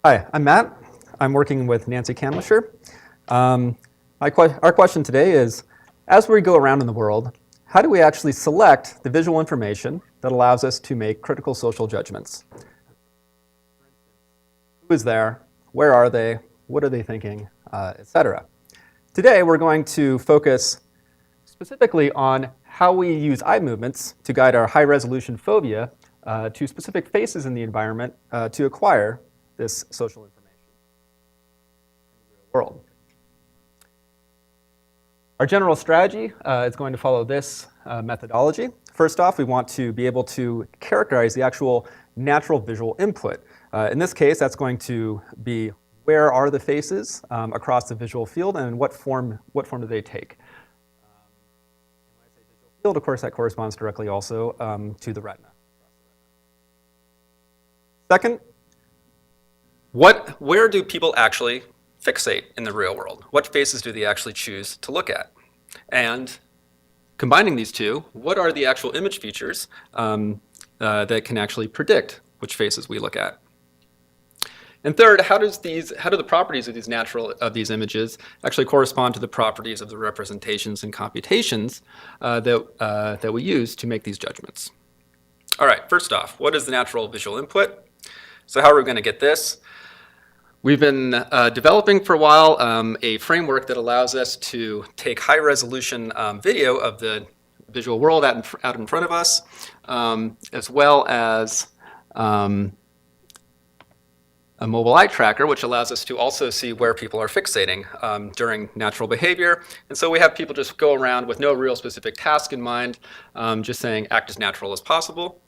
Hi, I'm Matt. I'm working with Nancy Canlisher. Our question today is, as we go around in the world, how do we actually select the visual information that allows us to make critical social judgments? Who is there? Where are they? What are they thinking? Etc. Today, we're going to focus specifically on how we use eye movements to guide our high-resolution phobia to specific faces in the environment to acquire this social information in the real world. Our general strategy is going to follow this methodology. First off, we want to be able to characterize the actual natural visual input. In this case, that's going to be where are the faces across the visual field and what form do they take. When I say visual field, of course, that corresponds directly also to the retina. Second, where do people actually fixate in the real world? What faces do they actually choose to look at? And combining these two, what are the actual image features that can actually predict which faces we look at? And third, how do the properties of these images actually correspond to the properties of the representations and computations that we use to make these judgments? All right, first off, what is the natural visual input? So how are we going to get this? We've been developing for a while a framework that allows us to take high-resolution video of the visual world out in front of us, as well as a mobile eye tracker, which allows us to also see where people are fixating during natural behavior. And so we have people just go around with no real specific task in mind, just saying act as natural as possible.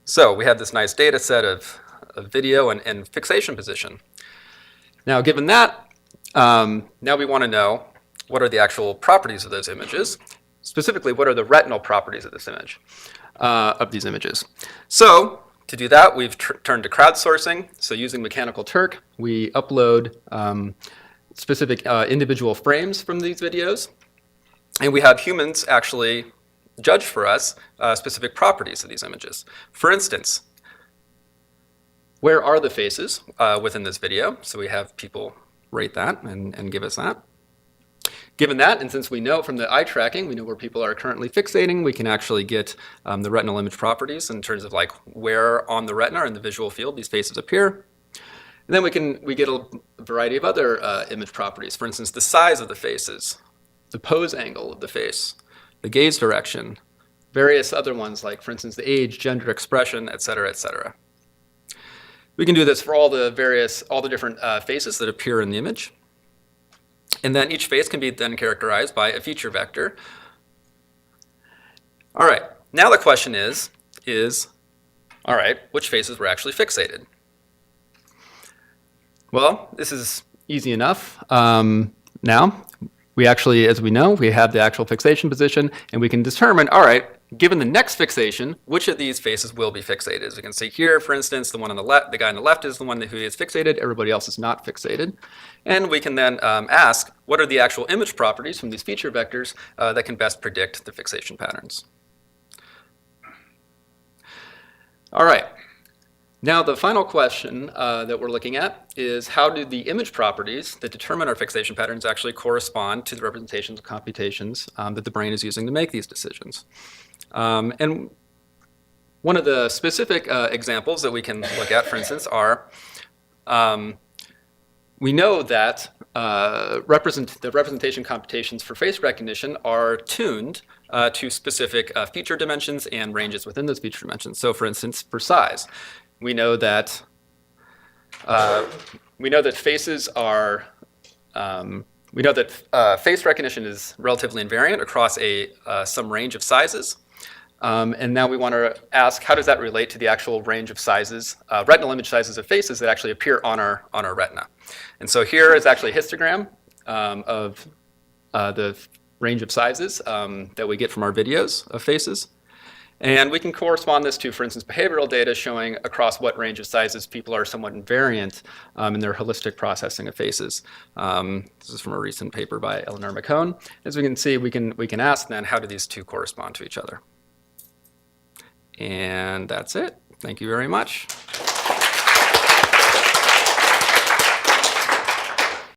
So we have this nice data set of video and fixation position. Now, given that, now we want to know what are the actual properties of those images. Specifically, what are the retinal properties of this image, of these images? So to do that, we've turned to crowdsourcing. So using Mechanical Turk, we upload specific individual frames from these videos, and we have humans actually judge for us specific properties of these images. For instance, where are the faces within this video? So we have people rate that and give us that. Given that, and since we know from the eye tracking, we know where people are currently fixating, we can actually get the retinal image properties in terms of like where on the retina or in the visual field these faces appear. And then we get a variety of other image properties. For instance, the size of the faces, the pose angle of the face, the gaze direction, various other ones like, for instance, the age, gender expression, et cetera, et cetera. We can do this for all the different faces that appear in the image. And then each face can be then characterized by a feature vector. All right, now the question is, all right, which faces were actually fixated? Well, this is easy enough. Now, we actually, as we know, we have the actual fixation position, and we can determine, all right, given the next fixation, which of these faces will be fixated? As we can see here, for instance, the one on the left, the guy on the left is the one who is fixated. Everybody else is not fixated. And we can then ask, what are the actual image properties from these feature vectors that can best predict the fixation patterns? All right. Now, the final question that we're looking at is how do the image properties that determine our fixation patterns actually correspond to the representations and computations that the brain is using to make these decisions? And one of the specific examples that we can look at, for instance, are we know that the representation computations for face recognition are tuned to specific feature dimensions and ranges within those feature dimensions. So, for instance, for size, we know that faces are face recognition is relatively invariant across some range of sizes. And now we want to ask, how does that relate to the actual range of sizes, retinal image sizes of faces that actually appear on our retina? And so here is actually a histogram of the range of sizes that we get from our videos of faces. And we can correspond this to, for instance, behavioral data showing across what range of sizes people are somewhat invariant in their holistic processing of faces. This is from a recent paper by Eleanor McCone. As we can see, we can ask then, how do these two correspond to each other? And that's it. Thank you very much.